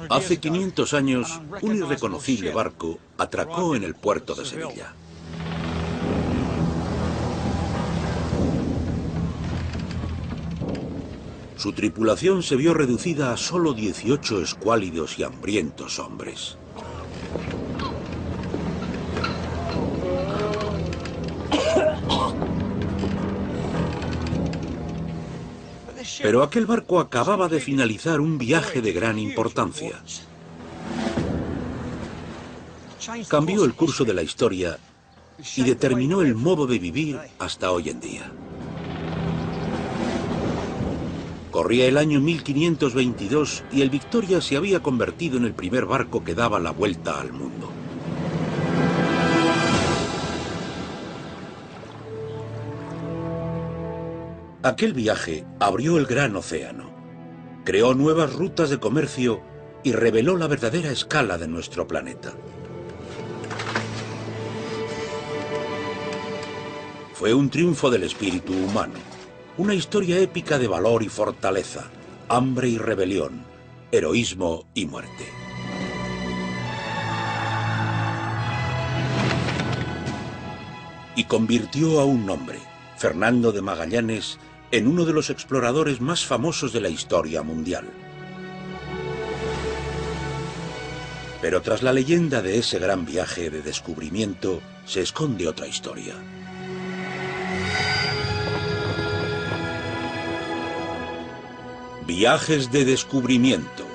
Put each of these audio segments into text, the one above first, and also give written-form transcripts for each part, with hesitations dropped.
Hace 500 años, un irreconocible barco atracó en el puerto de Sevilla. Su tripulación se vio reducida a solo 18 escuálidos y hambrientos hombres. Pero aquel barco acababa de finalizar un viaje de gran importancia. Cambió el curso de la historia y determinó el modo de vivir hasta hoy en día. Corría el año 1522 y el Victoria se había convertido en el primer barco que daba la vuelta al mundo. Aquel viaje abrió el gran océano, creó nuevas rutas de comercio y reveló la verdadera escala de nuestro planeta. Fue un triunfo del espíritu humano, una historia épica de valor y fortaleza, hambre y rebelión, heroísmo y muerte. Y convirtió a un hombre, Fernando de Magallanes, en uno de los exploradores más famosos de la historia mundial. Pero tras la leyenda de ese gran viaje de descubrimiento se esconde otra historia. Viajes de descubrimiento.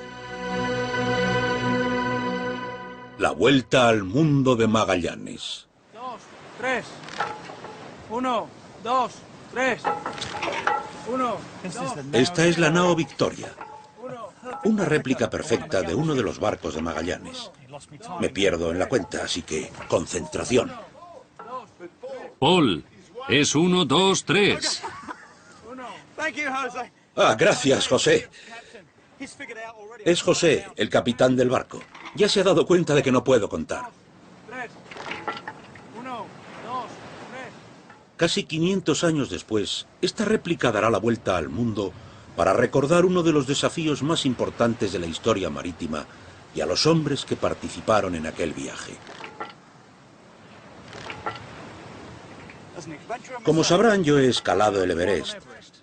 La vuelta al mundo de Magallanes. 2, 3. 1, 2, 3. 1, 2. Esta es la nao Victoria, una réplica perfecta de uno de los barcos de Magallanes. Me pierdo en la cuenta, así que concentración. Paul, es 1, 2, 3. Ah, gracias, José. Es José, el capitán del barco. Ya se ha dado cuenta de que no puedo contar. 3. 1, 2, 3. Casi 500 años después, esta réplica dará la vuelta al mundo para recordar uno de los desafíos más importantes de la historia marítima y a los hombres que participaron en aquel viaje. Como sabrán, yo he escalado el Everest.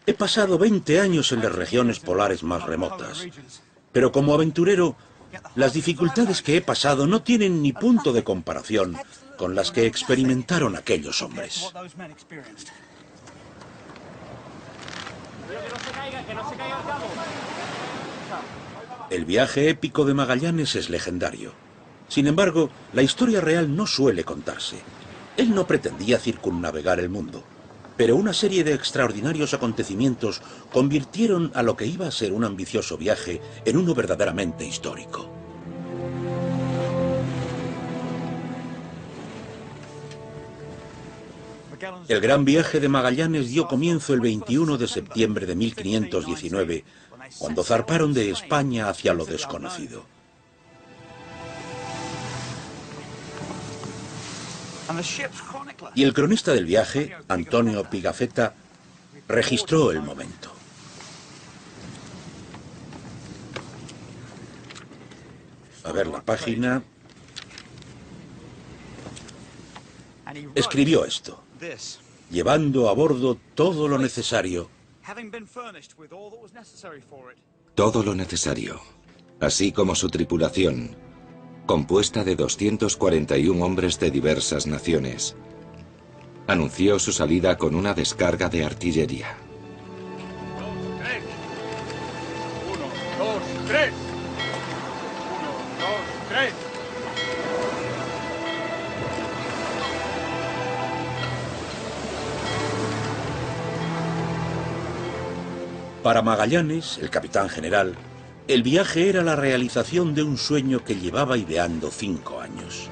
He pasado 20 años en las regiones polares más remotas. Pero como aventurero, las dificultades que he pasado no tienen ni punto de comparación con las que experimentaron aquellos hombres. El viaje épico de Magallanes es legendario. Sin embargo, la historia real no suele contarse. Él no pretendía circunnavegar el mundo, pero una serie de extraordinarios acontecimientos convirtieron a lo que iba a ser un ambicioso viaje en uno verdaderamente histórico. El gran viaje de Magallanes dio comienzo el 21 de septiembre de 1519, cuando zarparon de España hacia lo desconocido. Y el cronista del viaje, Antonio Pigafetta, registró el momento. A ver la página. Escribió esto: llevando a bordo todo lo necesario. Todo lo necesario, así como su tripulación, compuesta de 241 hombres de diversas naciones, anunció su salida con una descarga de artillería. 1, 2, 3. 1, 2, 3. Para Magallanes, el capitán general, el viaje era la realización de un sueño que llevaba ideando 5 años.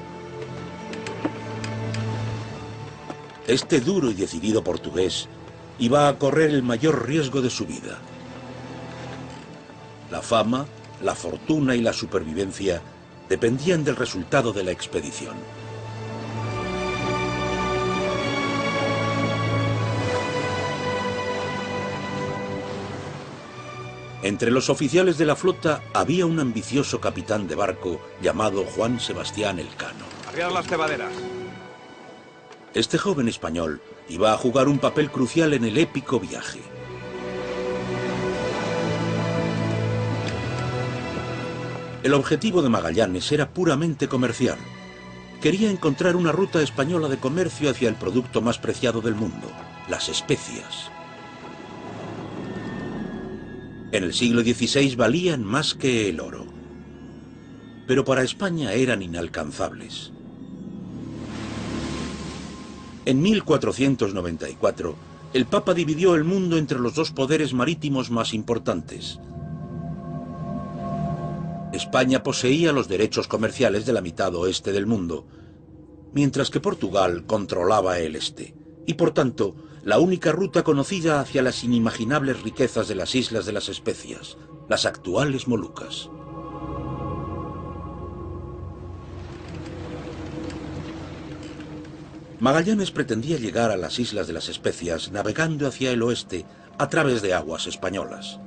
Este duro y decidido portugués iba a correr el mayor riesgo de su vida. La fama, la fortuna y la supervivencia dependían del resultado de la expedición. Entre los oficiales de la flota había un ambicioso capitán de barco llamado Juan Sebastián Elcano. Arriar las cebaderas. Este joven español iba a jugar un papel crucial en el épico viaje. El objetivo de Magallanes era puramente comercial. Quería encontrar una ruta española de comercio hacia el producto más preciado del mundo, las especias. En el siglo XVI valían más que el oro, pero para España eran inalcanzables. En 1494, el Papa dividió el mundo entre los dos poderes marítimos más importantes. España poseía los derechos comerciales de la mitad oeste del mundo, mientras que Portugal controlaba el este, y por tanto, la única ruta conocida hacia las inimaginables riquezas de las Islas de las Especias, las actuales Molucas. Magallanes pretendía llegar a las Islas de las Especias navegando hacia el oeste a través de aguas españolas.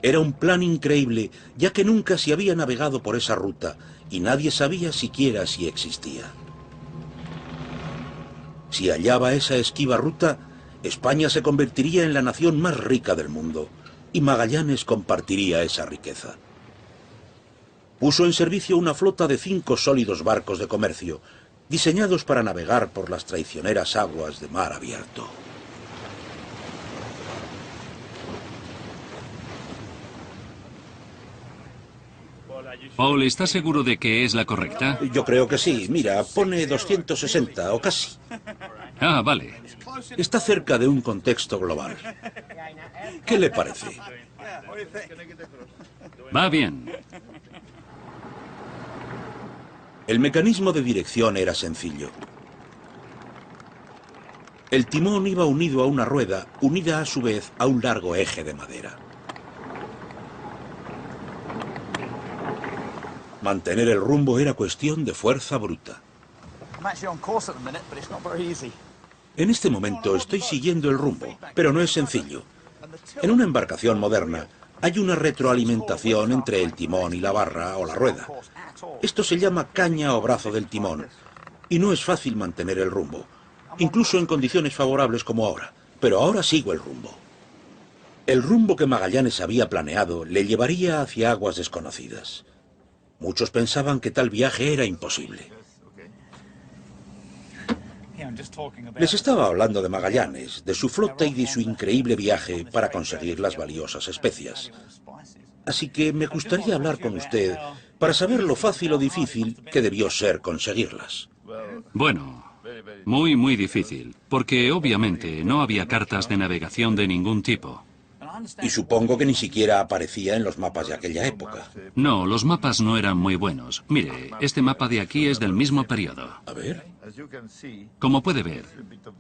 Era un plan increíble, ya que nunca se había navegado por esa ruta y nadie sabía siquiera si existía. Si hallaba esa esquiva ruta, España se convertiría en la nación más rica del mundo y Magallanes compartiría esa riqueza. Puso en servicio una flota de 5 sólidos barcos de comercio, diseñados para navegar por las traicioneras aguas de mar abierto. Paul, ¿estás seguro de que es la correcta? Yo creo que sí. Mira, pone 260 o casi. Ah, vale. Está cerca de un contexto global. ¿Qué le parece? Va bien. El mecanismo de dirección era sencillo. El timón iba unido a una rueda, unida a su vez a un largo eje de madera. Mantener el rumbo era cuestión de fuerza bruta. En este momento estoy siguiendo el rumbo, pero no es sencillo. En una embarcación moderna hay una retroalimentación entre el timón y la barra o la rueda. Esto se llama caña o brazo del timón, y no es fácil mantener el rumbo, incluso en condiciones favorables como ahora, pero ahora sigo el rumbo. El rumbo que Magallanes había planeado le llevaría hacia aguas desconocidas. Muchos pensaban que tal viaje era imposible. Les estaba hablando de Magallanes, de su flota y de su increíble viaje para conseguir las valiosas especias. Así que me gustaría hablar con usted para saber lo fácil o difícil que debió ser conseguirlas. Bueno, muy difícil, porque obviamente no había cartas de navegación de ningún tipo. Y supongo que ni siquiera aparecía en los mapas de aquella época. No, los mapas no eran muy buenos. Mire, este mapa de aquí es del mismo periodo. A ver. Como puede ver,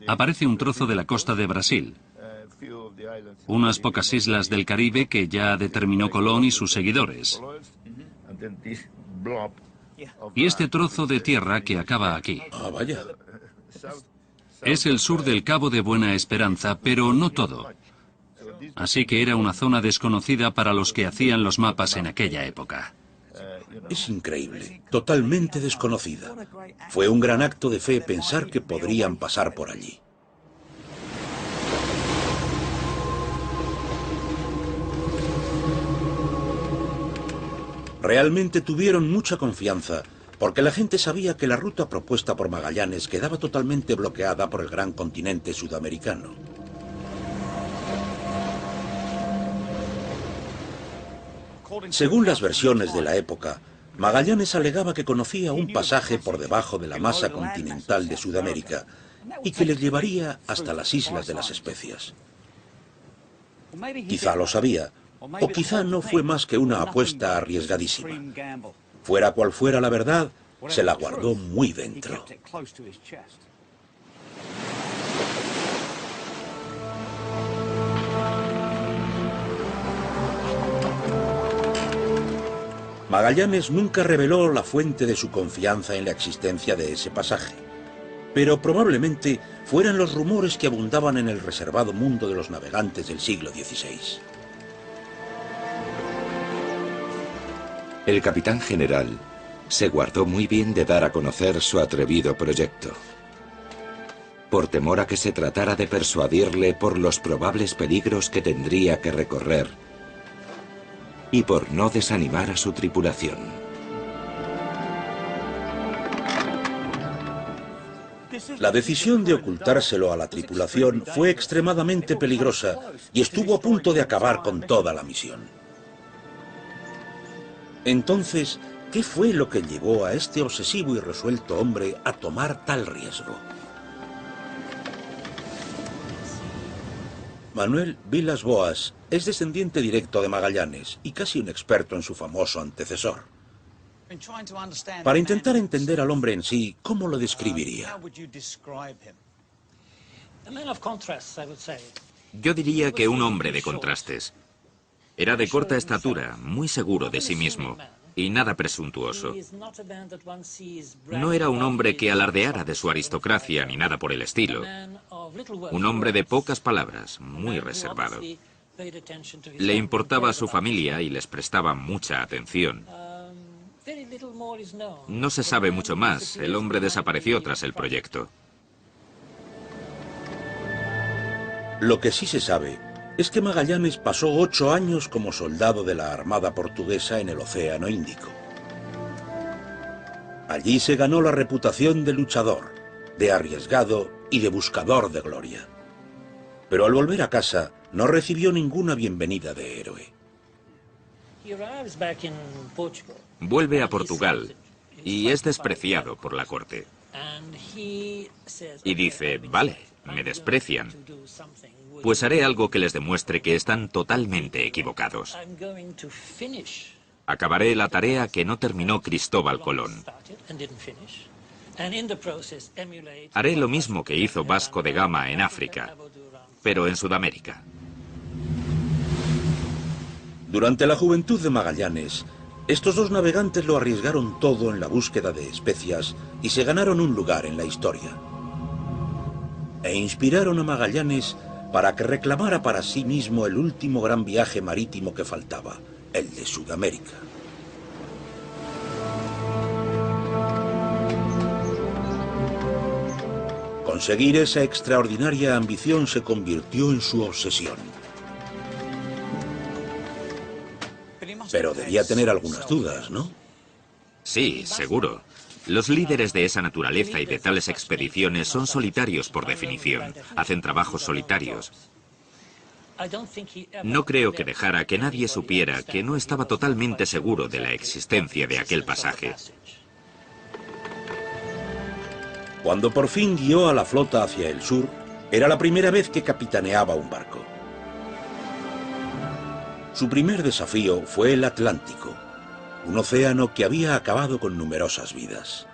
aparece un trozo de la costa de Brasil, unas pocas islas del Caribe que ya determinó Colón y sus seguidores, y este trozo de tierra que acaba aquí. Ah, vaya. Es el sur del Cabo de Buena Esperanza, pero no todo. Así que era una zona desconocida para los que hacían los mapas en aquella época. Es increíble, totalmente desconocida. Fue un gran acto de fe pensar que podrían pasar por allí. Realmente tuvieron mucha confianza, porque la gente sabía que la ruta propuesta por Magallanes quedaba totalmente bloqueada por el gran continente sudamericano. Según las versiones de la época, Magallanes alegaba que conocía un pasaje por debajo de la masa continental de Sudamérica y que le llevaría hasta las Islas de las Especias. Quizá lo sabía, o quizá no fue más que una apuesta arriesgadísima. Fuera cual fuera la verdad, se la guardó muy dentro. Magallanes nunca reveló la fuente de su confianza en la existencia de ese pasaje, pero probablemente fueran los rumores que abundaban en el reservado mundo de los navegantes del siglo XVI. El capitán general se guardó muy bien de dar a conocer su atrevido proyecto, por temor a que se tratara de persuadirle por los probables peligros que tendría que recorrer y por no desanimar a su tripulación. La decisión de ocultárselo a la tripulación fue extremadamente peligrosa y estuvo a punto de acabar con toda la misión. Entonces, ¿qué fue lo que llevó a este obsesivo y resuelto hombre a tomar tal riesgo? Manuel Vilas Boas es descendiente directo de Magallanes y casi un experto en su famoso antecesor. Para intentar entender al hombre en sí, ¿cómo lo describiría? Yo diría que un hombre de contrastes. Era de corta estatura, muy seguro de sí mismo y nada presuntuoso. No era un hombre que alardeara de su aristocracia ni nada por el estilo. Un hombre de pocas palabras, muy reservado. Le importaba a su familia y les prestaba mucha atención. No se sabe mucho más. El hombre desapareció tras el proyecto. Lo que sí se sabe es que Magallanes pasó 8 años como soldado de la Armada portuguesa en el Océano Índico. Allí se ganó la reputación de luchador, de arriesgado y de buscador de gloria. Pero al volver a casa no recibió ninguna bienvenida de héroe. Vuelve a Portugal y es despreciado por la corte. Y dice, vale, me desprecian, pues haré algo que les demuestre que están totalmente equivocados. Acabaré la tarea que no terminó Cristóbal Colón. Haré lo mismo que hizo Vasco de Gama en África, pero en Sudamérica. Durante la juventud de Magallanes, estos dos navegantes lo arriesgaron todo en la búsqueda de especias y se ganaron un lugar en la historia. E inspiraron a Magallanes para que reclamara para sí mismo el último gran viaje marítimo que faltaba, el de Sudamérica. Conseguir esa extraordinaria ambición se convirtió en su obsesión. Pero debía tener algunas dudas, ¿no? Sí, seguro. Los líderes de esa naturaleza y de tales expediciones son solitarios por definición. Hacen trabajos solitarios. No creo que dejara que nadie supiera que no estaba totalmente seguro de la existencia de aquel pasaje. Cuando por fin guió a la flota hacia el sur, era la primera vez que capitaneaba un barco. Su primer desafío fue el Atlántico, un océano que había acabado con numerosas vidas.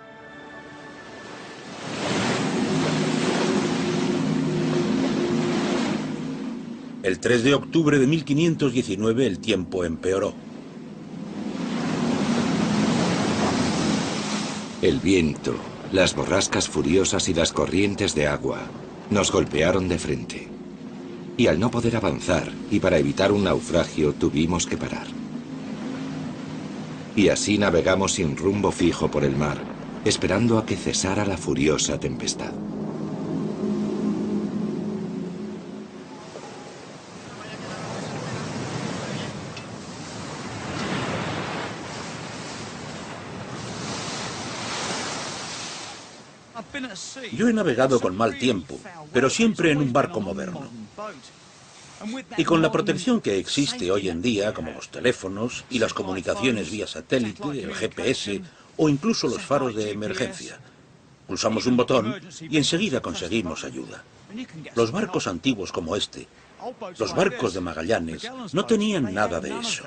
El 3 de octubre de 1519 el tiempo empeoró. El viento, las borrascas furiosas y las corrientes de agua nos golpearon de frente. Y al no poder avanzar, y para evitar un naufragio, tuvimos que parar. Y así navegamos sin rumbo fijo por el mar, esperando a que cesara la furiosa tempestad. Yo he navegado con mal tiempo, pero siempre en un barco moderno. Y con la protección que existe hoy en día, como los teléfonos y las comunicaciones vía satélite, el GPS o incluso los faros de emergencia. Pulsamos un botón y enseguida conseguimos ayuda. Los barcos antiguos como este, los barcos de Magallanes, no tenían nada de eso.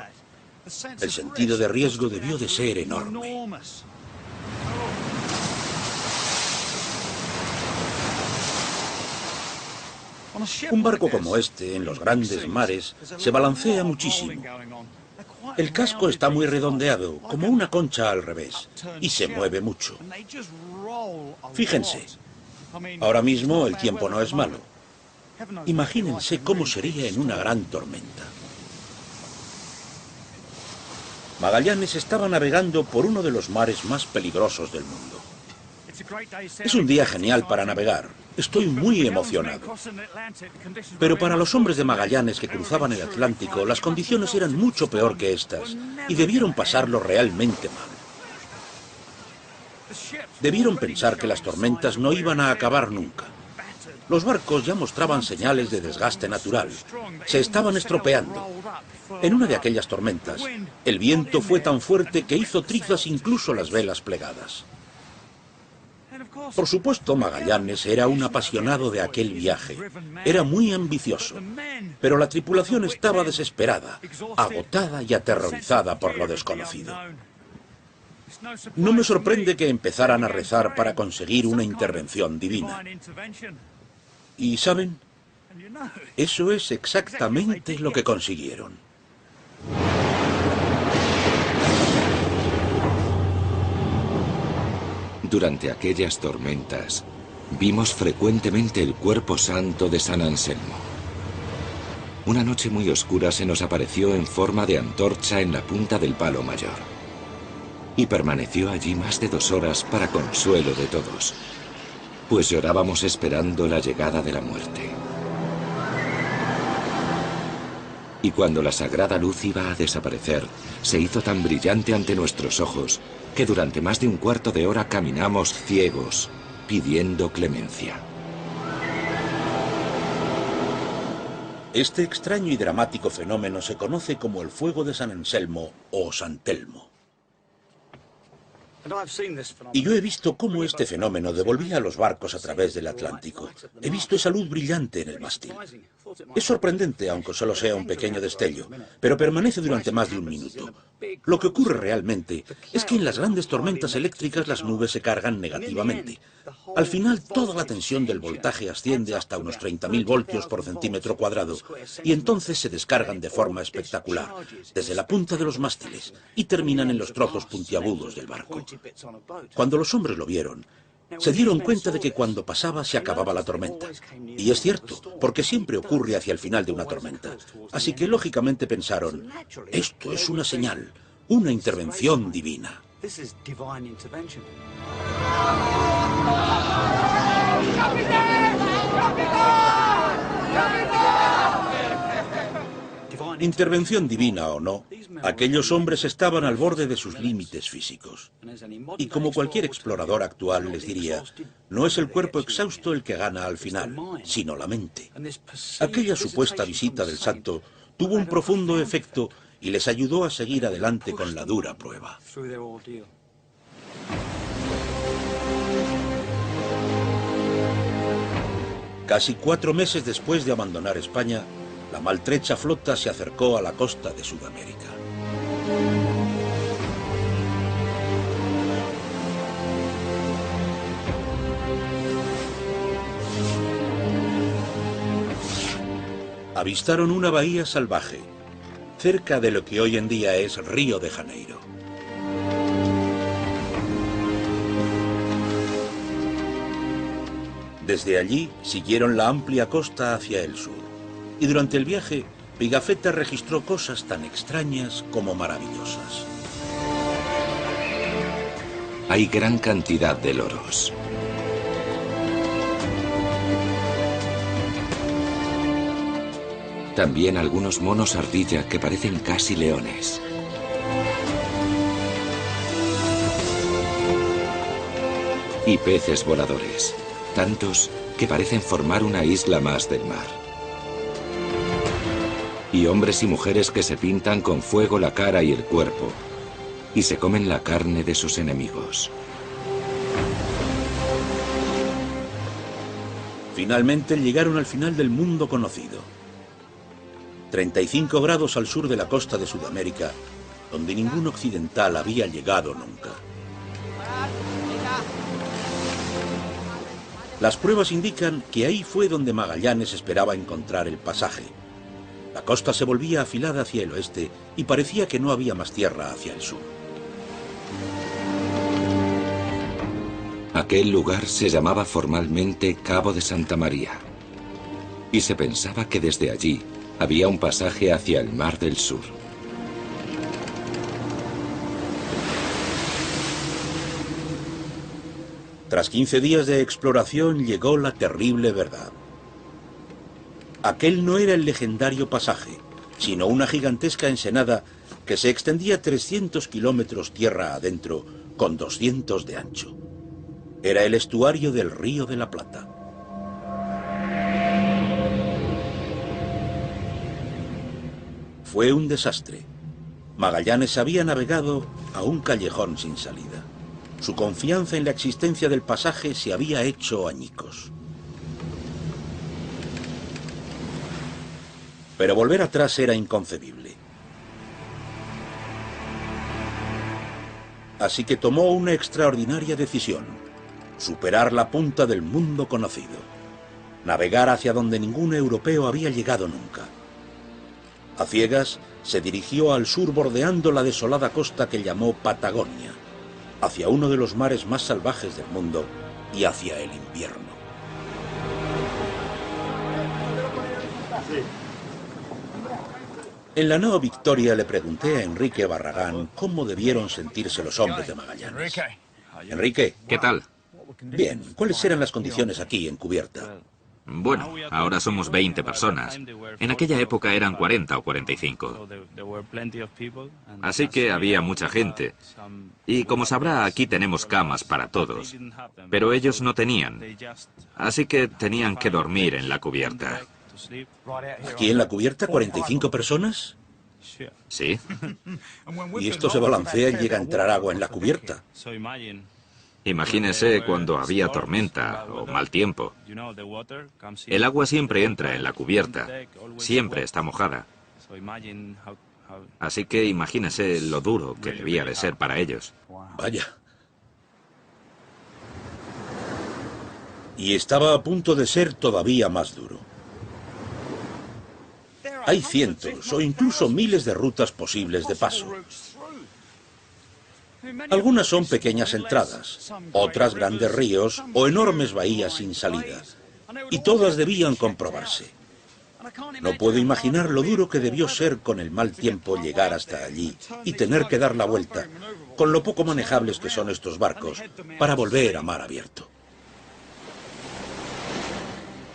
El sentido de riesgo debió de ser enorme. Un barco como este, en los grandes mares, se balancea muchísimo. El casco está muy redondeado, como una concha al revés, y se mueve mucho. Fíjense, ahora mismo el tiempo no es malo. Imagínense cómo sería en una gran tormenta. Magallanes estaba navegando por uno de los mares más peligrosos del mundo. Es un día genial para navegar. Estoy muy emocionado. Pero para los hombres de Magallanes que cruzaban el Atlántico, las condiciones eran mucho peor que estas y debieron pasarlo realmente mal. Debieron pensar que las tormentas no iban a acabar nunca. Los barcos ya mostraban señales de desgaste natural. Se estaban estropeando. En una de aquellas tormentas, el viento fue tan fuerte que hizo trizas incluso las velas plegadas. Por supuesto, Magallanes era un apasionado de aquel viaje. Era muy ambicioso. Pero la tripulación estaba desesperada, agotada y aterrorizada por lo desconocido. No me sorprende que empezaran a rezar para conseguir una intervención divina. ¿Y saben? Eso es exactamente lo que consiguieron. Durante aquellas tormentas, vimos frecuentemente el cuerpo santo de San Anselmo. Una noche muy oscura se nos apareció en forma de antorcha en la punta del palo mayor. Y permaneció allí más de 2 horas para consuelo de todos, pues llorábamos esperando la llegada de la muerte. Y cuando la sagrada luz iba a desaparecer, se hizo tan brillante ante nuestros ojos que durante más de 1/4 de hora caminamos ciegos, pidiendo clemencia. Este extraño y dramático fenómeno se conoce como el fuego de San Anselmo o San Telmo. Y yo he visto cómo este fenómeno devolvía a los barcos a través del Atlántico. He visto esa luz brillante en el mástil. Es sorprendente, aunque solo sea un pequeño destello, pero permanece durante más de 1 minuto. Lo que ocurre realmente es que en las grandes tormentas eléctricas las nubes se cargan negativamente. Al final, toda la tensión del voltaje asciende hasta unos 30.000 voltios por centímetro cuadrado, y entonces se descargan de forma espectacular, desde la punta de los mástiles, y terminan en los trozos puntiagudos del barco. Cuando los hombres lo vieron, se dieron cuenta de que cuando pasaba se acababa la tormenta. Y es cierto, porque siempre ocurre hacia el final de una tormenta. Así que lógicamente pensaron, esto es una señal, una intervención divina. Intervención divina o no, aquellos hombres estaban al borde de sus límites físicos. Y como cualquier explorador actual les diría, no es el cuerpo exhausto el que gana al final, sino la mente. Aquella supuesta visita del santo tuvo un profundo efecto y les ayudó a seguir adelante con la dura prueba. Casi 4 meses después de abandonar España, la maltrecha flota se acercó a la costa de Sudamérica. Avistaron una bahía salvaje, cerca de lo que hoy en día es Río de Janeiro. Desde allí siguieron la amplia costa hacia el sur. Y durante el viaje, Pigafetta registró cosas tan extrañas como maravillosas. Hay gran cantidad de loros. También algunos monos ardilla que parecen casi leones. Y peces voladores, tantos que parecen formar una isla más del mar. Y hombres y mujeres que se pintan con fuego la cara y el cuerpo, y se comen la carne de sus enemigos. Finalmente llegaron al final del mundo conocido. 35 grados al sur de la costa de Sudamérica, donde ningún occidental había llegado nunca. Las pruebas indican que ahí fue donde Magallanes esperaba encontrar el pasaje. La costa se volvía afilada hacia el oeste y parecía que no había más tierra hacia el sur. Aquel lugar se llamaba formalmente Cabo de Santa María, y se pensaba que desde allí había un pasaje hacia el Mar del Sur. Tras 15 días de exploración llegó la terrible verdad. Aquel no era el legendario pasaje, sino una gigantesca ensenada que se extendía 300 kilómetros tierra adentro con 200 de ancho. Era el estuario del Río de la Plata. Fue un desastre. Magallanes había navegado a un callejón sin salida. Su confianza en la existencia del pasaje se había hecho añicos. Pero volver atrás era inconcebible. Así que tomó una extraordinaria decisión: superar la punta del mundo conocido, navegar hacia donde ningún europeo había llegado nunca. A ciegas, se dirigió al sur bordeando la desolada costa que llamó Patagonia, hacia uno de los mares más salvajes del mundo y hacia el invierno. En la nao Victoria le pregunté a Enrique Barragán cómo debieron sentirse los hombres de Magallanes. Enrique. ¿Qué tal? Bien, ¿cuáles eran las condiciones aquí en cubierta? Bueno, ahora somos 20 personas. En aquella época eran 40 o 45. Así que había mucha gente. Y como sabrá, aquí tenemos camas para todos. Pero ellos no tenían. Así que tenían que dormir en la cubierta. ¿Aquí en la cubierta 45 personas? ¿Sí? Y esto se balancea y llega a entrar agua en la cubierta. Imagínese cuando había tormenta o mal tiempo. El agua siempre entra en la cubierta. Siempre está mojada. Así que imagínese lo duro que debía de ser para ellos. Vaya. Y estaba a punto de ser todavía más duro. Hay cientos o incluso miles de rutas posibles de paso. Algunas son pequeñas entradas, otras grandes ríos o enormes bahías sin salida, y todas debían comprobarse. No puedo imaginar lo duro que debió ser con el mal tiempo llegar hasta allí y tener que dar la vuelta, con lo poco manejables que son estos barcos, para volver a mar abierto.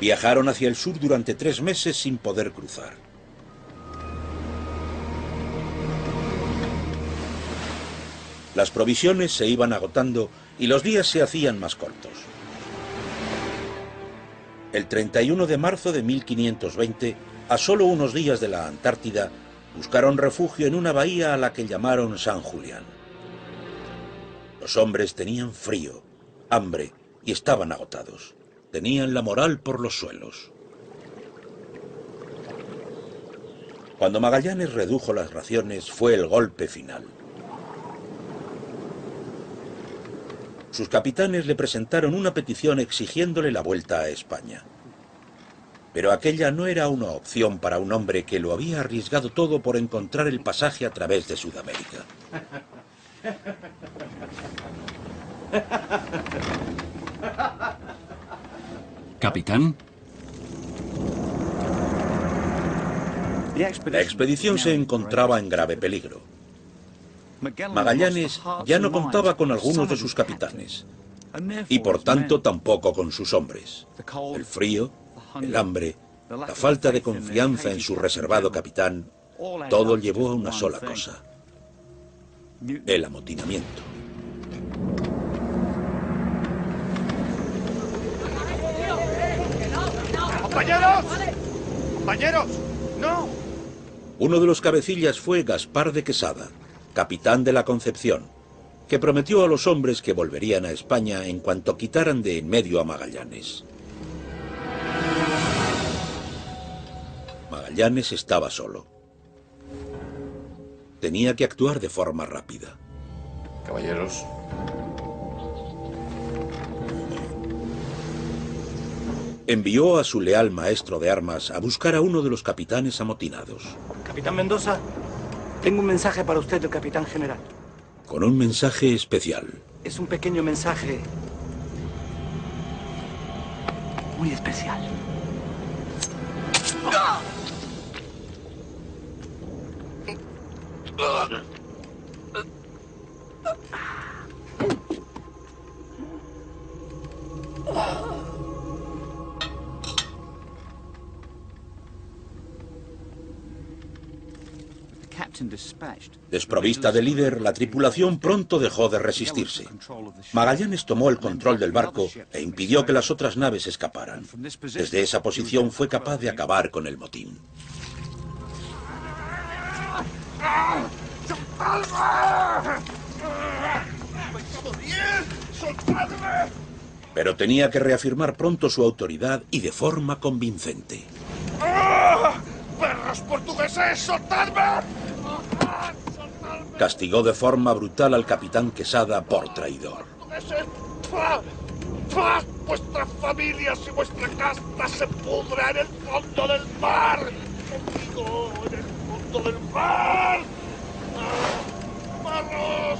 Viajaron hacia el sur durante 3 meses sin poder cruzar. Las provisiones se iban agotando y los días se hacían más cortos. El 31 de marzo de 1520, a solo unos días de la Antártida, buscaron refugio en una bahía a la que llamaron San Julián. Los hombres tenían frío, hambre y estaban agotados. Tenían la moral por los suelos. Cuando Magallanes redujo las raciones, fue el golpe final. Sus capitanes le presentaron una petición exigiéndole la vuelta a España. Pero aquella no era una opción para un hombre que lo había arriesgado todo por encontrar el pasaje a través de Sudamérica. Capitán. La expedición se encontraba en grave peligro. Magallanes ya no contaba con algunos de sus capitanes, y por tanto tampoco con sus hombres. El frío, el hambre, la falta de confianza en su reservado capitán, todo llevó a una sola cosa: el amotinamiento. ¡Compañeros! ¡Compañeros! ¡No! Uno de los cabecillas fue Gaspar de Quesada, capitán de la Concepción, que prometió a los hombres que volverían a España en cuanto quitaran de en medio a Magallanes. Magallanes estaba solo. Tenía que actuar de forma rápida. Caballeros. Envió a su leal maestro de armas a buscar a uno de los capitanes amotinados. Capitán Mendoza, tengo un mensaje para usted del capitán general. Con un mensaje especial. Es un pequeño mensaje muy especial. Desprovista de líder, la tripulación pronto dejó de resistirse. Magallanes tomó el control del barco e impidió que las otras naves escaparan. Desde esa posición fue capaz de acabar con el motín. Pero tenía que reafirmar pronto su autoridad y de forma convincente. ¡Perros portugueses, soltadme! Castigó de forma brutal al capitán Quesada por traidor. Vuestras familias y vuestra casta se pudra en el fondo del mar. Conmigo en el fondo del mar. ¡Marros!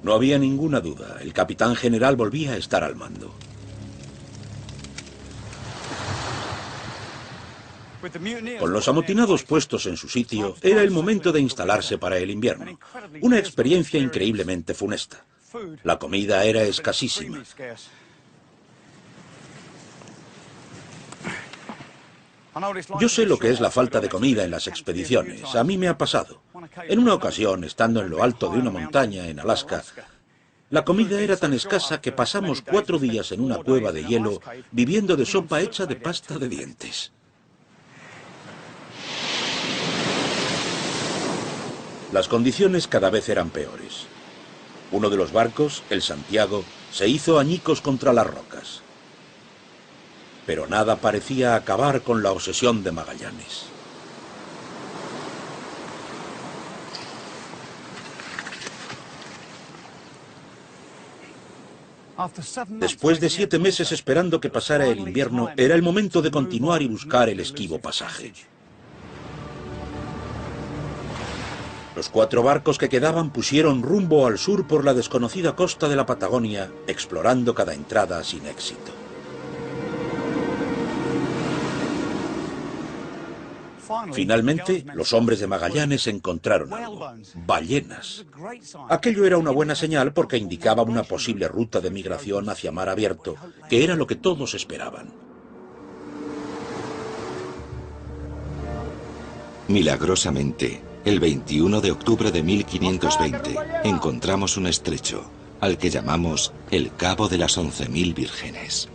No había ninguna duda, el capitán general volvía a estar al mando. Con los amotinados puestos en su sitio, era el momento de instalarse para el invierno. Una experiencia increíblemente funesta. La comida era escasísima. Yo sé lo que es la falta de comida en las expediciones. A mí me ha pasado. En una ocasión, estando en lo alto de una montaña en Alaska, la comida era tan escasa que pasamos 4 días en una cueva de hielo viviendo de sopa hecha de pasta de dientes. Las condiciones cada vez eran peores. Uno de los barcos, el Santiago, se hizo añicos contra las rocas. Pero nada parecía acabar con la obsesión de Magallanes. Después de 7 meses esperando que pasara el invierno, era el momento de continuar y buscar el esquivo pasaje. Los 4 barcos que quedaban pusieron rumbo al sur por la desconocida costa de la Patagonia, explorando cada entrada sin éxito. Finalmente, los hombres de Magallanes encontraron algo: ballenas. Aquello era una buena señal porque indicaba una posible ruta de migración hacia mar abierto, que era lo que todos esperaban. Milagrosamente, el 21 de octubre de 1520, encontramos un estrecho, al que llamamos el Cabo de las 11.000 Vírgenes.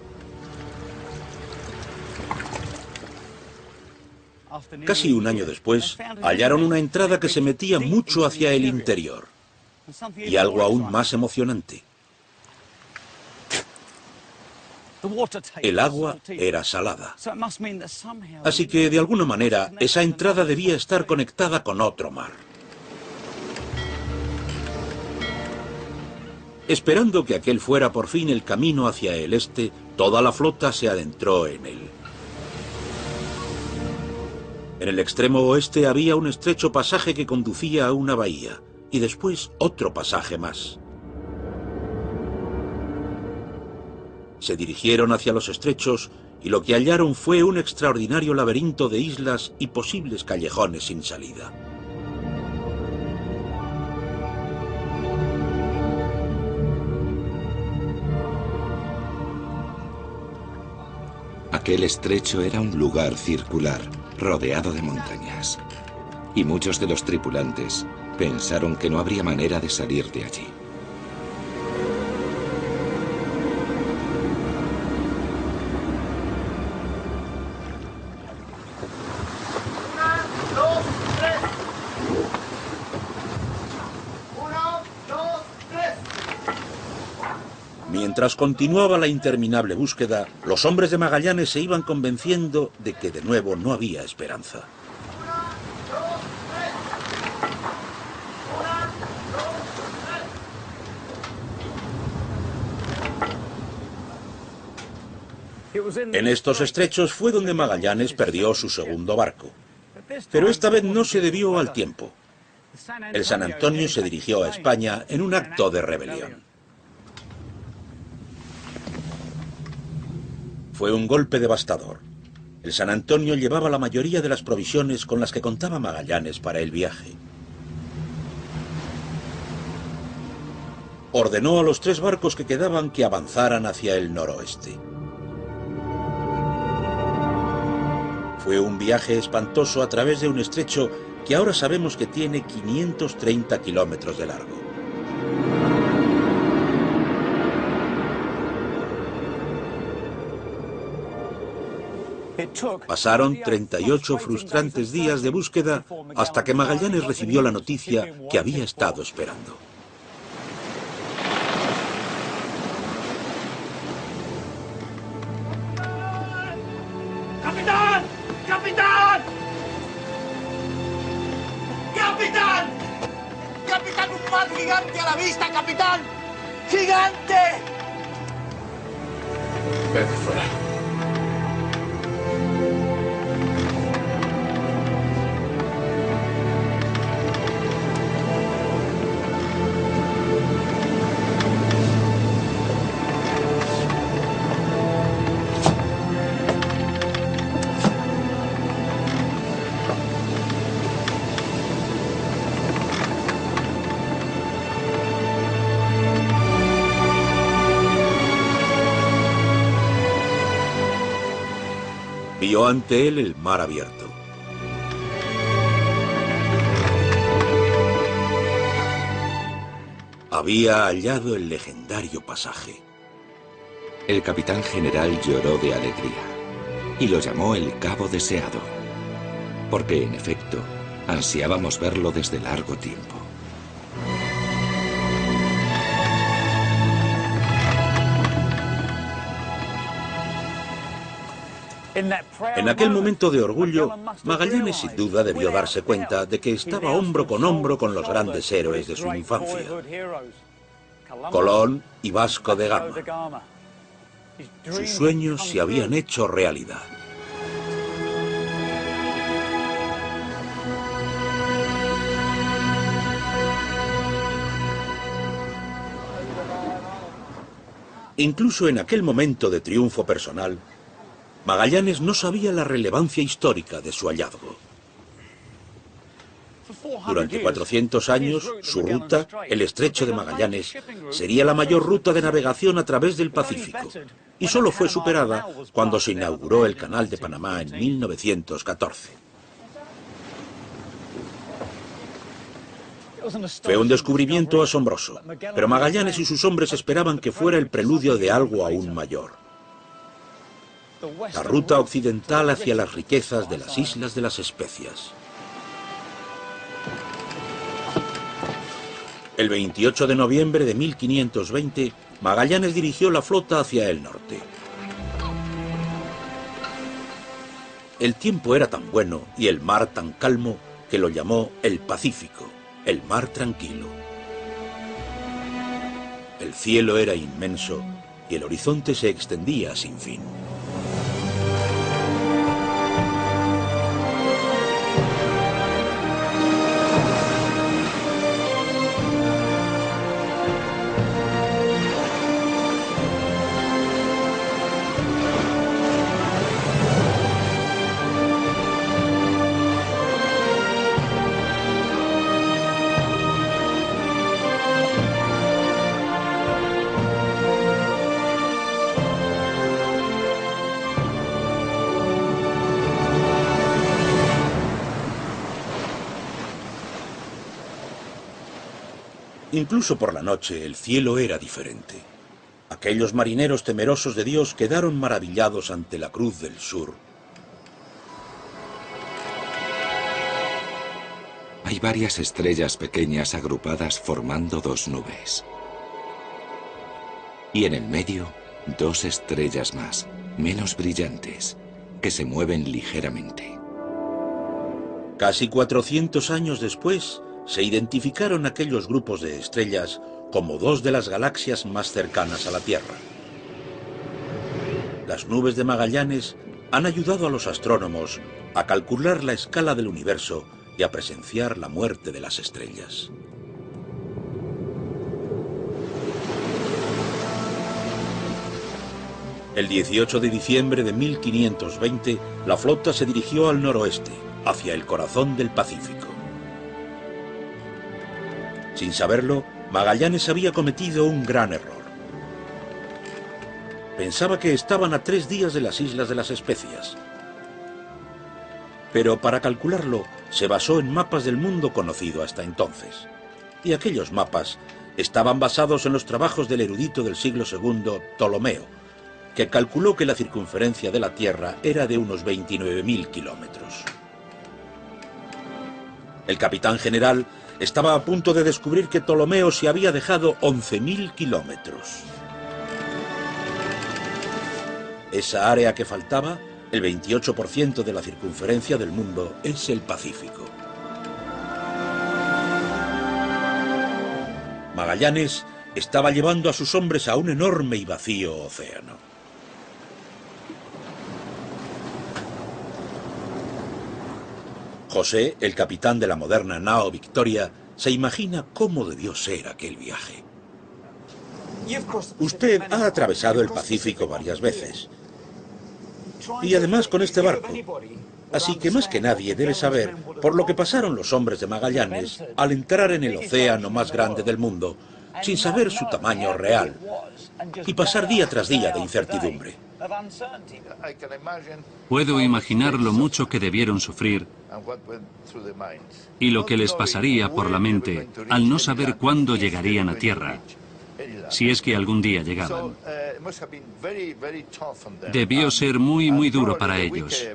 Casi un año después, hallaron una entrada que se metía mucho hacia el interior. Y algo aún más emocionante. El agua era salada. Así que, de alguna manera, esa entrada debía estar conectada con otro mar. Esperando que aquel fuera por fin el camino hacia el este, toda la flota se adentró en él. En el extremo oeste había un estrecho pasaje que conducía a una bahía, y después otro pasaje más. Se dirigieron hacia los estrechos y lo que hallaron fue un extraordinario laberinto de islas y posibles callejones sin salida. Aquel estrecho era un lugar circular, rodeado de montañas. Y muchos de los tripulantes pensaron que no habría manera de salir de allí. Mientras continuaba la interminable búsqueda, los hombres de Magallanes se iban convenciendo de que de nuevo no había esperanza. En estos estrechos fue donde Magallanes perdió su segundo barco. Pero esta vez no se debió al tiempo. El San Antonio se dirigió a España en un acto de rebelión. Fue un golpe devastador. El San Antonio llevaba la mayoría de las provisiones con las que contaba Magallanes para el viaje. ordenó a los 3 barcos que quedaban que avanzaran hacia el noroeste. Fue un viaje espantoso a través de un estrecho que ahora sabemos que tiene 530 kilómetros de largo. Pasaron 38 frustrantes días de búsqueda hasta que Magallanes recibió la noticia que había estado esperando. ¡Capitán! ¡Capitán! ¡Capitán! ¡Capitán, un mar gigante a la vista, capitán! ¡Gigante! Vete fuera. Vio ante él el mar abierto. Había hallado el legendario pasaje. El capitán general lloró de alegría y lo llamó el Cabo Deseado, porque en efecto ansiábamos verlo desde largo tiempo. En aquel momento de orgullo, Magallanes sin duda debió darse cuenta de que estaba hombro con los grandes héroes de su infancia, Colón y Vasco de Gama. Sus sueños se habían hecho realidad. Incluso en aquel momento de triunfo personal, Magallanes no sabía la relevancia histórica de su hallazgo. Durante 400 años, su ruta, el Estrecho de Magallanes, sería la mayor ruta de navegación a través del Pacífico, y solo fue superada cuando se inauguró el Canal de Panamá en 1914. Fue un descubrimiento asombroso, pero Magallanes y sus hombres esperaban que fuera el preludio de algo aún mayor. La ruta occidental hacia las riquezas de las Islas de las Especias. El 28 de noviembre de 1520, Magallanes dirigió la flota hacia el norte. El tiempo era tan bueno y el mar tan calmo que lo llamó el Pacífico, el mar tranquilo. El cielo era inmenso y el horizonte se extendía sin fin. Incluso por la noche el cielo era diferente. Aquellos marineros temerosos de Dios quedaron maravillados ante la Cruz del Sur. Hay varias estrellas pequeñas agrupadas formando 2 nubes. Y en el medio, 2 estrellas más, menos brillantes, que se mueven ligeramente. Casi 400 años después, se identificaron aquellos grupos de estrellas como 2 de las galaxias más cercanas a la Tierra. Las nubes de Magallanes han ayudado a los astrónomos a calcular la escala del universo y a presenciar la muerte de las estrellas. El 18 de diciembre de 1520, la flota se dirigió al noroeste, hacia el corazón del Pacífico. Sin saberlo, Magallanes había cometido un gran error. Pensaba que estaban a 3 días de las Islas de las Especias. Pero para calcularlo, se basó en mapas del mundo conocido hasta entonces. Y aquellos mapas estaban basados en los trabajos del erudito del siglo II, Ptolomeo, que calculó que la circunferencia de la Tierra era de unos 29.000 kilómetros. El capitán general estaba a punto de descubrir que Ptolomeo se había dejado 11.000 kilómetros. Esa área que faltaba, el 28% de la circunferencia del mundo, es el Pacífico. Magallanes estaba llevando a sus hombres a un enorme y vacío océano. José, el capitán de la moderna nao Victoria, se imagina cómo debió ser aquel viaje. Usted ha atravesado el Pacífico varias veces. Y además con este barco. Así que más que nadie debe saber por lo que pasaron los hombres de Magallanes al entrar en el océano más grande del mundo, sin saber su tamaño real, y pasar día tras día de incertidumbre. Puedo imaginar lo mucho que debieron sufrir y lo que les pasaría por la mente al no saber cuándo llegarían a tierra, si es que algún día llegaban. Debió ser muy duro para ellos.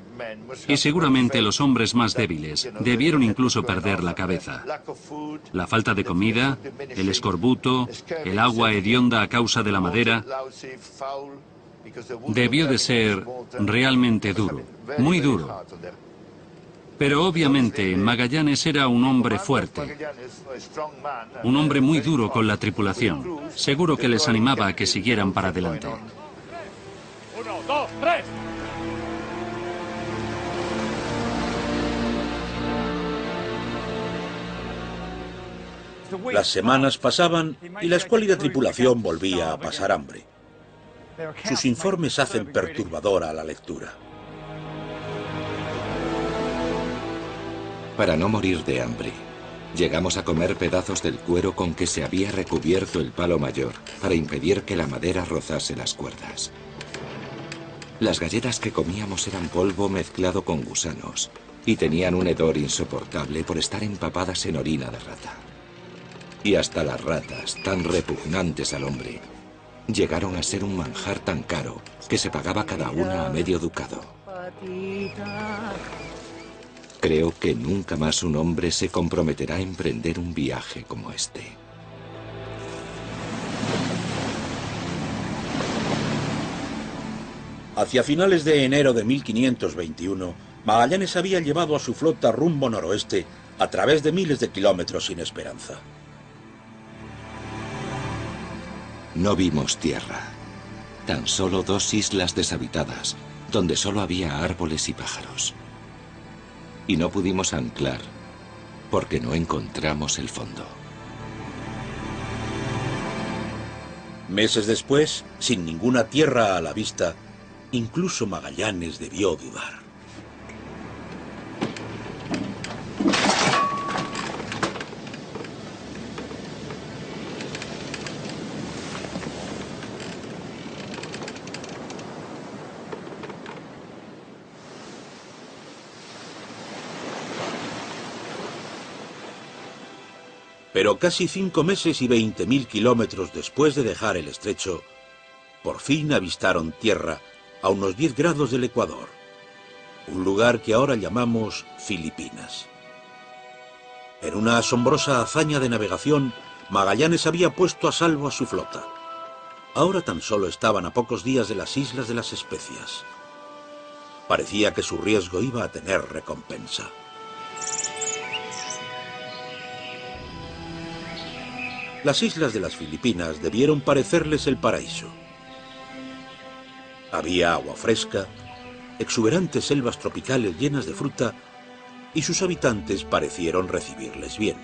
Y seguramente los hombres más débiles debieron incluso perder la cabeza. La falta de comida, el escorbuto, el agua hedionda a causa de la madera, debió de ser realmente duro, muy duro. Pero obviamente Magallanes era un hombre fuerte, un hombre muy duro con la tripulación. Seguro que les animaba a que siguieran para adelante. 1, 2, 3. Las semanas pasaban y la escuálida tripulación volvía a pasar hambre. Sus informes hacen perturbadora la lectura. Para no morir de hambre, llegamos a comer pedazos del cuero con que se había recubierto el palo mayor para impedir que la madera rozase las cuerdas. Las galletas que comíamos eran polvo mezclado con gusanos y tenían un hedor insoportable por estar empapadas en orina de rata. Y hasta las ratas, tan repugnantes al hombre, llegaron a ser un manjar tan caro que se pagaba cada una a medio ducado. Creo que nunca más un hombre se comprometerá a emprender un viaje como este. Hacia finales de enero de 1521, Magallanes había llevado a su flota rumbo noroeste a través de miles de kilómetros sin esperanza. No vimos tierra, tan solo 2 islas deshabitadas, donde solo había árboles y pájaros. Y no pudimos anclar, porque no encontramos el fondo. Meses después, sin ninguna tierra a la vista, incluso Magallanes debió dudar. Pero casi 5 meses y 20.000 kilómetros después de dejar el estrecho, por fin avistaron tierra a unos 10 grados del Ecuador, un lugar que ahora llamamos Filipinas. En una asombrosa hazaña de navegación, Magallanes había puesto a salvo a su flota. Ahora tan solo estaban a pocos días de las Islas de las Especias. Parecía que su riesgo iba a tener recompensa. Las islas de las Filipinas debieron parecerles el paraíso. Había agua fresca, exuberantes selvas tropicales llenas de fruta, y sus habitantes parecieron recibirles bien.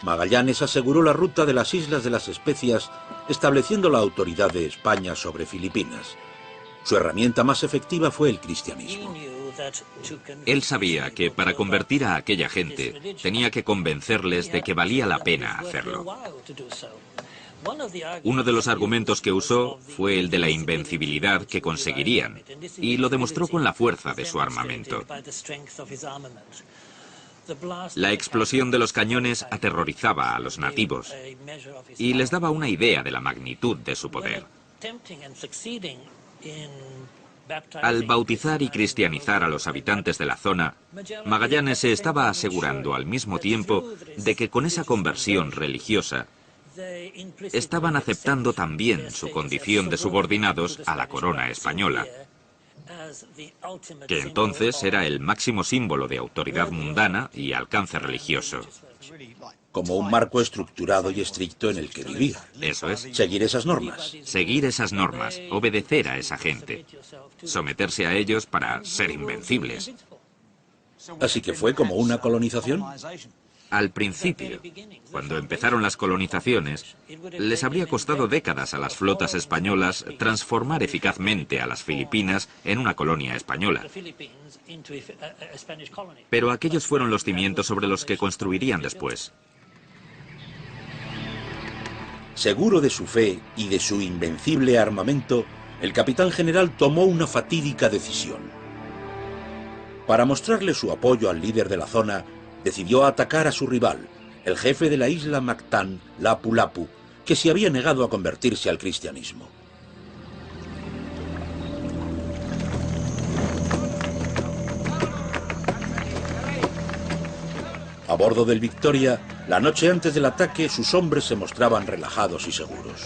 Magallanes aseguró la ruta de las Islas de las Especias, estableciendo la autoridad de España sobre Filipinas, Su herramienta más efectiva fue el cristianismo. Él sabía que para convertir a aquella gente tenía que convencerles de que valía la pena hacerlo. Uno de los argumentos que usó fue el de la invencibilidad que conseguirían, y lo demostró con la fuerza de su armamento. La explosión de los cañones aterrorizaba a los nativos y les daba una idea de la magnitud de su poder. Al bautizar y cristianizar a los habitantes de la zona, Magallanes se estaba asegurando al mismo tiempo de que con esa conversión religiosa estaban aceptando también su condición de subordinados a la corona española, que entonces era el máximo símbolo de autoridad mundana y alcance religioso. Como un marco estructurado y estricto en el que vivir. Eso es. Seguir esas normas. Seguir esas normas, obedecer a esa gente, someterse a ellos para ser invencibles. Así que fue como una colonización. Al principio, cuando empezaron las colonizaciones, les habría costado décadas a las flotas españolas transformar eficazmente a las Filipinas en una colonia española. Pero aquellos fueron los cimientos sobre los que construirían después. Seguro de su fe y de su invencible armamento, el capitán general tomó una fatídica decisión. Para mostrarle su apoyo al líder de la zona, decidió atacar a su rival, el jefe de la isla Mactán, Lapu-Lapu, que se había negado a convertirse al cristianismo. A bordo del Victoria, la noche antes del ataque, sus hombres se mostraban relajados y seguros.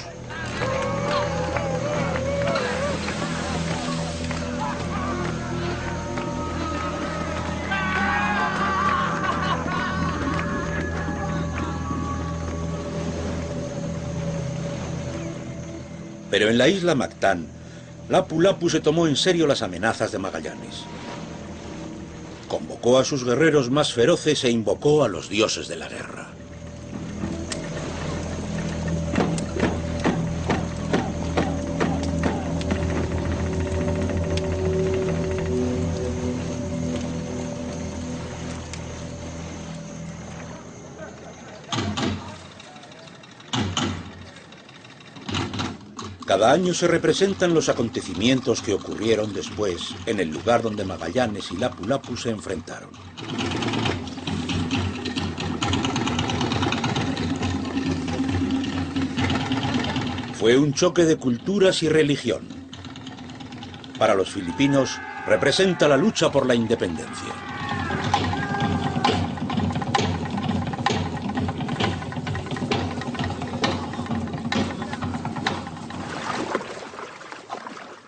Pero en la isla Mactán, Lapu-Lapu se tomó en serio las amenazas de Magallanes. Convocó a sus guerreros más feroces e invocó a los dioses de la guerra. Cada año se representan los acontecimientos que ocurrieron después en el lugar donde Magallanes y Lapu-Lapu se enfrentaron. Fue un choque de culturas y religión. Para los filipinos, representa la lucha por la independencia.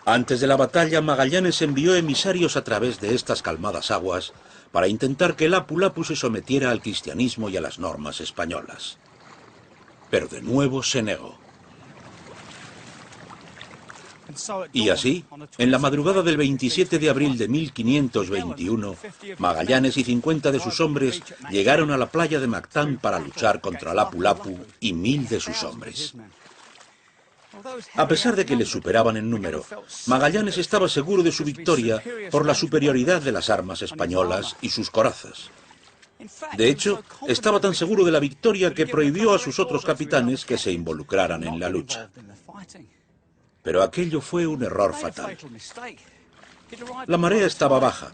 Antes de la batalla, Magallanes envió emisarios a través de estas calmadas aguas para intentar que Lapu-Lapu se sometiera al cristianismo y a las normas españolas. Pero de nuevo se negó. Y así, en la madrugada del 27 de abril de 1521, Magallanes y 50 de sus hombres llegaron a la playa de Mactán para luchar contra Lapu-Lapu y 1000 de sus hombres. A pesar de que les superaban en número, Magallanes estaba seguro de su victoria por la superioridad de las armas españolas y sus corazas. De hecho, estaba tan seguro de la victoria que prohibió a sus otros capitanes que se involucraran en la lucha. Pero aquello fue un error fatal. La marea estaba baja,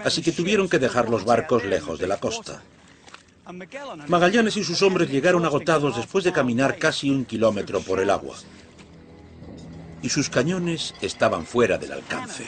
así que tuvieron que dejar los barcos lejos de la costa. Magallanes y sus hombres llegaron agotados después de caminar casi 1 kilómetro por el agua. Y sus cañones estaban fuera del alcance.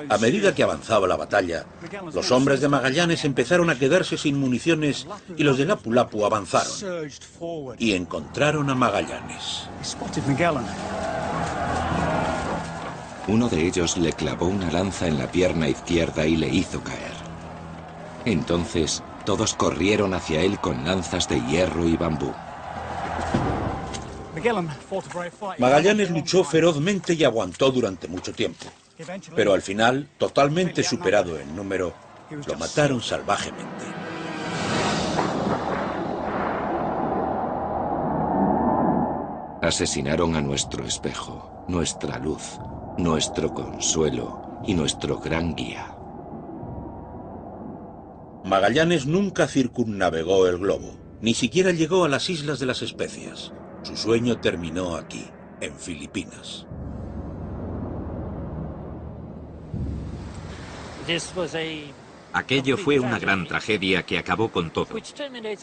A medida que avanzaba la batalla, los hombres de Magallanes empezaron a quedarse sin municiones y los de Lapu-Lapu avanzaron y encontraron a Magallanes. Uno de ellos le clavó una lanza en la pierna izquierda y le hizo caer. Entonces, todos corrieron hacia él con lanzas de hierro y bambú. Magallanes luchó ferozmente y aguantó durante mucho tiempo. Pero al final, totalmente superado en número, lo mataron salvajemente. Asesinaron a nuestro espejo, nuestra luz, nuestro consuelo y nuestro gran guía. Magallanes nunca circunnavegó el globo, ni siquiera llegó a las Islas de las Especias. Su sueño terminó aquí, en Filipinas. Aquello fue una gran tragedia que acabó con todo.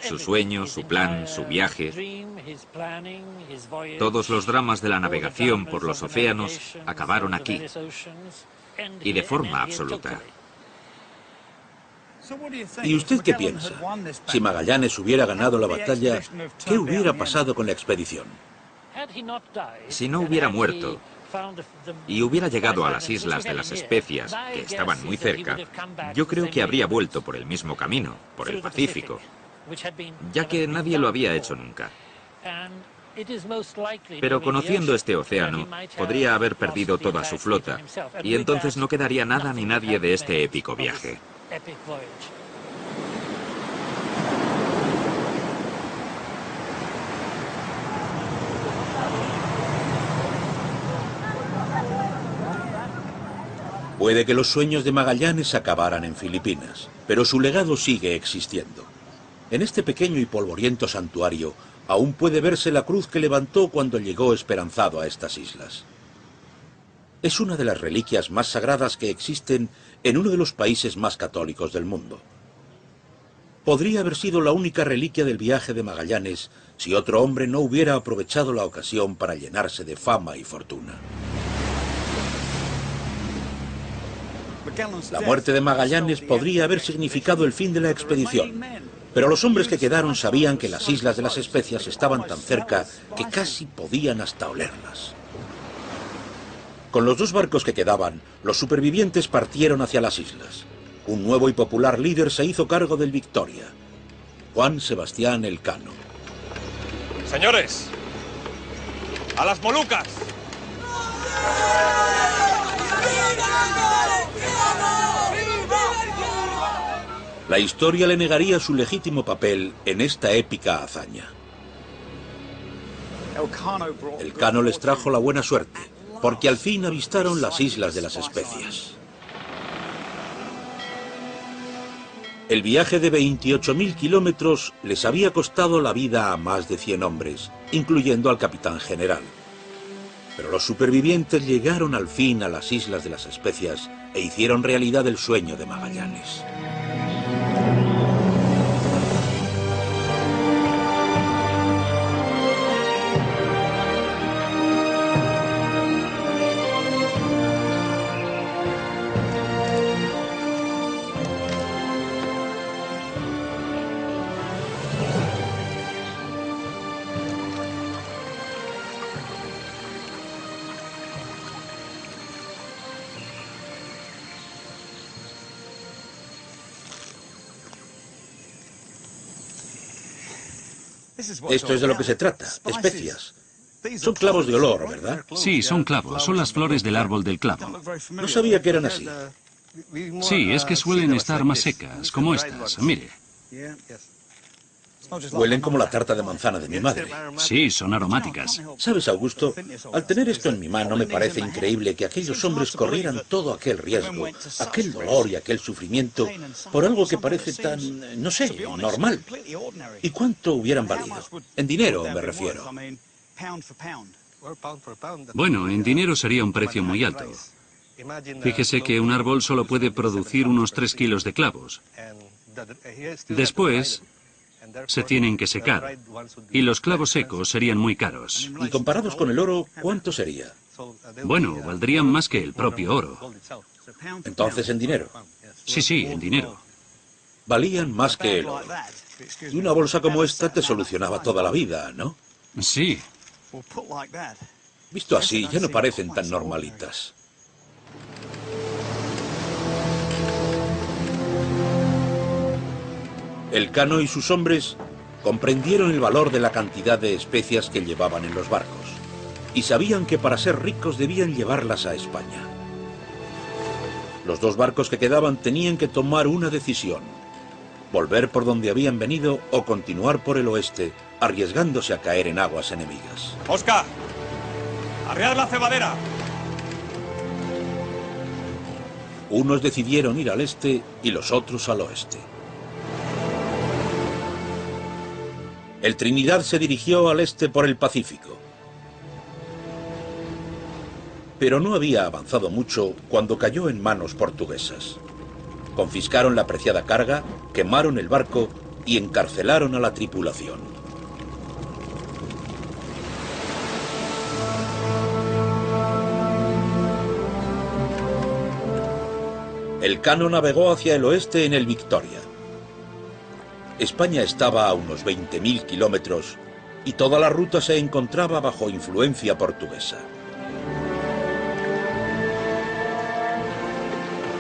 Su sueño, su plan, su viaje. Todos los dramas de la navegación por los océanos acabaron aquí. Y de forma absoluta. ¿Y usted qué piensa? Si Magallanes hubiera ganado la batalla, ¿qué hubiera pasado con la expedición? Si no hubiera muerto y hubiera llegado a las Islas de las Especias, que estaban muy cerca, yo creo que habría vuelto por el mismo camino, por el Pacífico, ya que nadie lo había hecho nunca. Pero conociendo este océano, podría haber perdido toda su flota, y entonces no quedaría nada ni nadie de este épico viaje. Puede que los sueños de Magallanes acabaran en Filipinas, pero su legado sigue existiendo. En este pequeño y polvoriento santuario aún puede verse la cruz que levantó cuando llegó esperanzado a estas islas. Es una de las reliquias más sagradas que existen en uno de los países más católicos del mundo. Podría haber sido la única reliquia del viaje de Magallanes si otro hombre no hubiera aprovechado la ocasión para llenarse de fama y fortuna. La muerte de Magallanes podría haber significado el fin de la expedición, pero los hombres que quedaron sabían que las Islas de las Especias estaban tan cerca que casi podían hasta olerlas. Con los 2 barcos que quedaban, los supervivientes partieron hacia las islas. Un nuevo y popular líder se hizo cargo del Victoria, Juan Sebastián Elcano. Señores, a las Molucas. La historia le negaría su legítimo papel en esta épica hazaña. Elcano les trajo la buena suerte, porque al fin avistaron las Islas de las Especias. El viaje de 28.000 kilómetros les había costado la vida a más de 100 hombres, incluyendo al capitán general. Pero los supervivientes llegaron al fin a las Islas de las Especias e hicieron realidad el sueño de Magallanes. Esto es de lo que se trata, especias. Son clavos de olor, ¿verdad? Sí, son clavos, son las flores del árbol del clavo. No sabía que eran así. Sí, es que suelen estar más secas, como estas, mire. Huelen como la tarta de manzana de mi madre. Sí, son aromáticas. ¿Sabes, Augusto? Al tener esto en mi mano me parece increíble que aquellos hombres corrieran todo aquel riesgo, aquel dolor y aquel sufrimiento por algo que parece tan, no sé, normal. ¿Y cuánto hubieran valido? En dinero, me refiero. Bueno, en dinero sería un precio muy alto. Fíjese que un árbol solo puede producir unos 3 kilos de clavos. Después se tienen que secar, y los clavos secos serían muy caros. Y comparados con el oro, ¿cuánto sería? Bueno, valdrían más que el propio oro. Entonces, en dinero. Sí, sí, en dinero. Valían más que el oro. Y una bolsa como esta te solucionaba toda la vida, ¿no? Sí. Visto así, ya no parecen tan normalitas. Elcano y sus hombres comprendieron el valor de la cantidad de especias que llevaban en los barcos y sabían que para ser ricos debían llevarlas a España. Los dos barcos que quedaban tenían que tomar una decisión: volver por donde habían venido o continuar por el oeste, arriesgándose a caer en aguas enemigas. ¡Oscar! ¡Arriad la cebadera! Unos decidieron ir al este y los otros al oeste. El Trinidad se dirigió al este por el Pacífico. Pero no había avanzado mucho cuando cayó en manos portuguesas. Confiscaron la preciada carga, quemaron el barco y encarcelaron a la tripulación. Elcano navegó hacia el oeste en el Victoria. España estaba a unos 20.000 kilómetros y toda la ruta se encontraba bajo influencia portuguesa.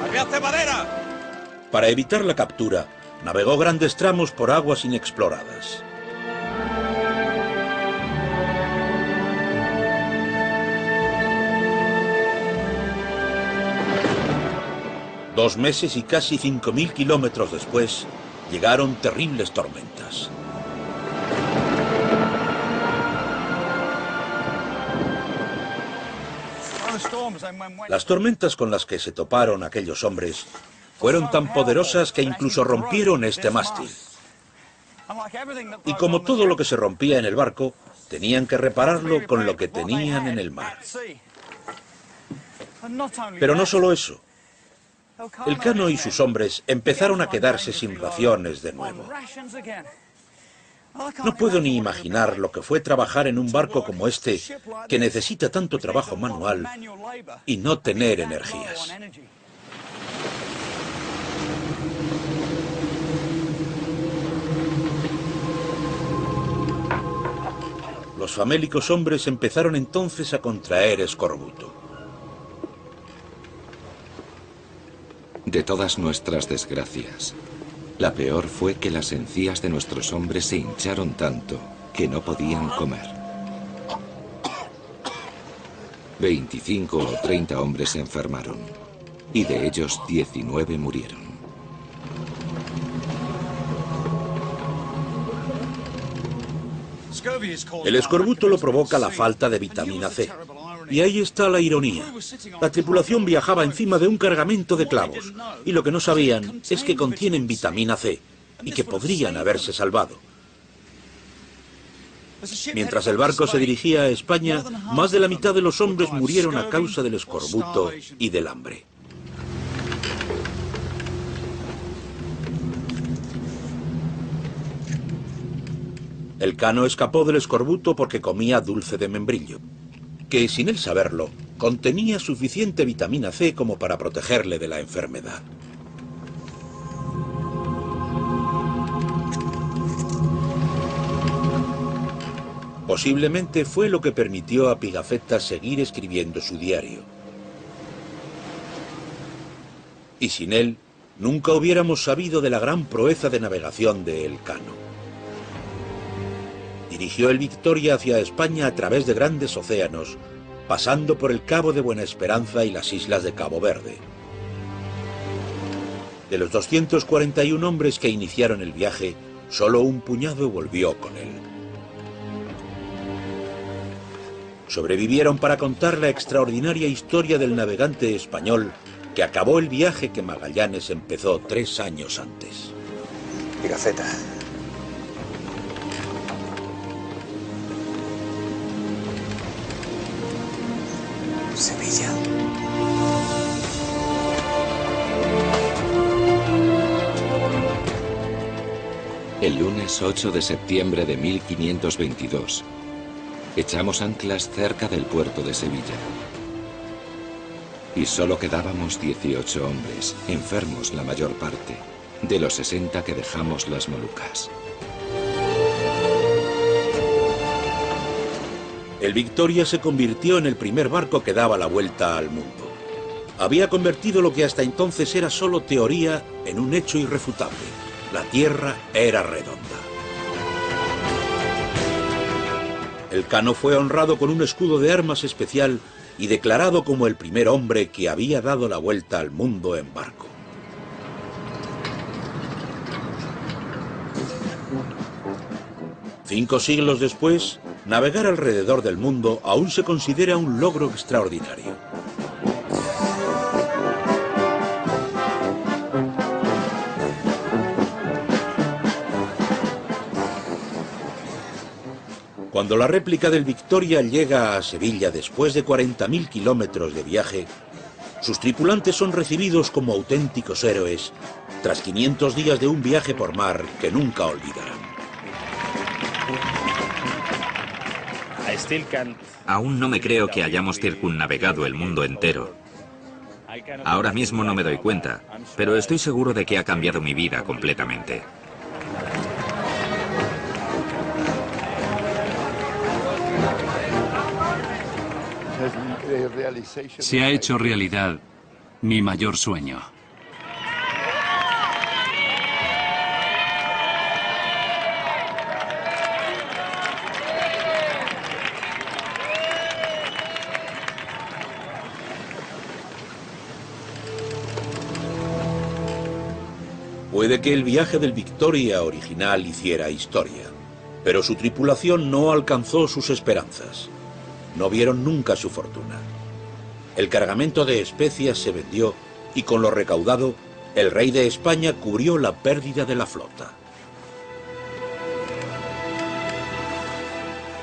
¡Arriad cebadera! Para evitar la captura, navegó grandes tramos por aguas inexploradas. Dos meses y casi 5.000 kilómetros después, llegaron terribles tormentas. Las tormentas con las que se toparon aquellos hombres fueron tan poderosas que incluso rompieron este mástil. Y como todo lo que se rompía en el barco, tenían que repararlo con lo que tenían en el mar. Pero no solo eso. Elcano y sus hombres empezaron a quedarse sin raciones de nuevo. No puedo ni imaginar lo que fue trabajar en un barco como este, que necesita tanto trabajo manual, y no tener energías. Los famélicos hombres empezaron entonces a contraer escorbuto. De todas nuestras desgracias, la peor fue que las encías de nuestros hombres se hincharon tanto que no podían comer. 25 o 30 hombres se enfermaron, y de ellos 19 murieron. El escorbuto lo provoca la falta de vitamina C. Y ahí está la ironía. La tripulación viajaba encima de un cargamento de clavos, y lo que no sabían es que contienen vitamina C, y que podrían haberse salvado. Mientras el barco se dirigía a España, más de la mitad de los hombres murieron a causa del escorbuto y del hambre. Elcano escapó del escorbuto porque comía dulce de membrillo, que, sin él saberlo, contenía suficiente vitamina C como para protegerle de la enfermedad. Posiblemente fue lo que permitió a Pigafetta seguir escribiendo su diario. Y sin él, nunca hubiéramos sabido de la gran proeza de navegación de Elcano. Dirigió el Victoria hacia España a través de grandes océanos, pasando por el Cabo de Buena Esperanza y las islas de Cabo Verde. De los 241 hombres que iniciaron el viaje, solo un puñado volvió con él. Sobrevivieron para contar la extraordinaria historia del navegante español que acabó el viaje que Magallanes empezó 3 años antes. Pigafetta. Sevilla. El lunes 8 de septiembre de 1522, echamos anclas cerca del puerto de Sevilla. Y solo quedábamos 18 hombres, enfermos la mayor parte, de los 60 que dejamos las Molucas. El Victoria se convirtió en el primer barco que daba la vuelta al mundo. Había convertido lo que hasta entonces era solo teoría en un hecho irrefutable. La Tierra era redonda. Elcano fue honrado con un escudo de armas especial y declarado como el primer hombre que había dado la vuelta al mundo en barco. Cinco siglos después, navegar alrededor del mundo aún se considera un logro extraordinario. Cuando la réplica del Victoria llega a Sevilla después de 40.000 kilómetros de viaje, sus tripulantes son recibidos como auténticos héroes tras 500 días de un viaje por mar que nunca olvidarán. Aún no me creo que hayamos circunnavegado el mundo entero. Ahora mismo no me doy cuenta, pero estoy seguro de que ha cambiado mi vida completamente. Se ha hecho realidad mi mayor sueño. Puede que el viaje del Victoria original hiciera historia, pero su tripulación no alcanzó sus esperanzas. No vieron nunca su fortuna. El cargamento de especias se vendió y con lo recaudado, el rey de España cubrió la pérdida de la flota.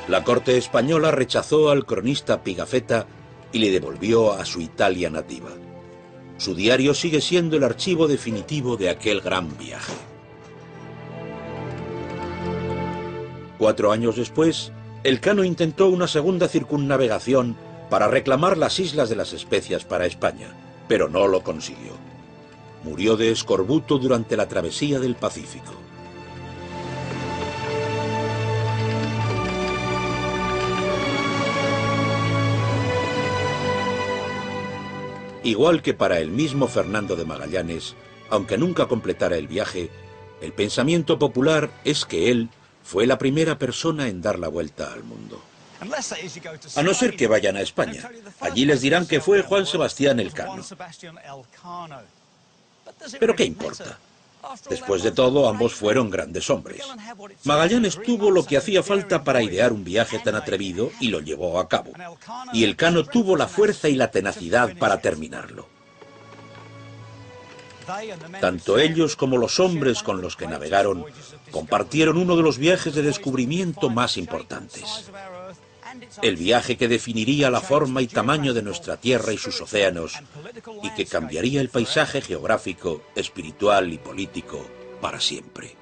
La corte española rechazó al cronista Pigafetta y le devolvió a su Italia nativa. Su diario sigue siendo el archivo definitivo de aquel gran viaje. 4 años después, Elcano intentó una segunda circunnavegación para reclamar las Islas de las Especias para España, pero no lo consiguió. Murió de escorbuto durante la travesía del Pacífico. Igual que para el mismo Fernando de Magallanes, aunque nunca completara el viaje, el pensamiento popular es que él fue la primera persona en dar la vuelta al mundo. A no ser que vayan a España. Allí les dirán que fue Juan Sebastián Elcano. Pero ¿qué importa? Después de todo, ambos fueron grandes hombres. Magallanes tuvo lo que hacía falta para idear un viaje tan atrevido y lo llevó a cabo. Y Elcano tuvo la fuerza y la tenacidad para terminarlo. Tanto ellos como los hombres con los que navegaron compartieron uno de los viajes de descubrimiento más importantes. El viaje que definiría la forma y tamaño de nuestra Tierra y sus océanos y que cambiaría el paisaje geográfico, espiritual y político para siempre.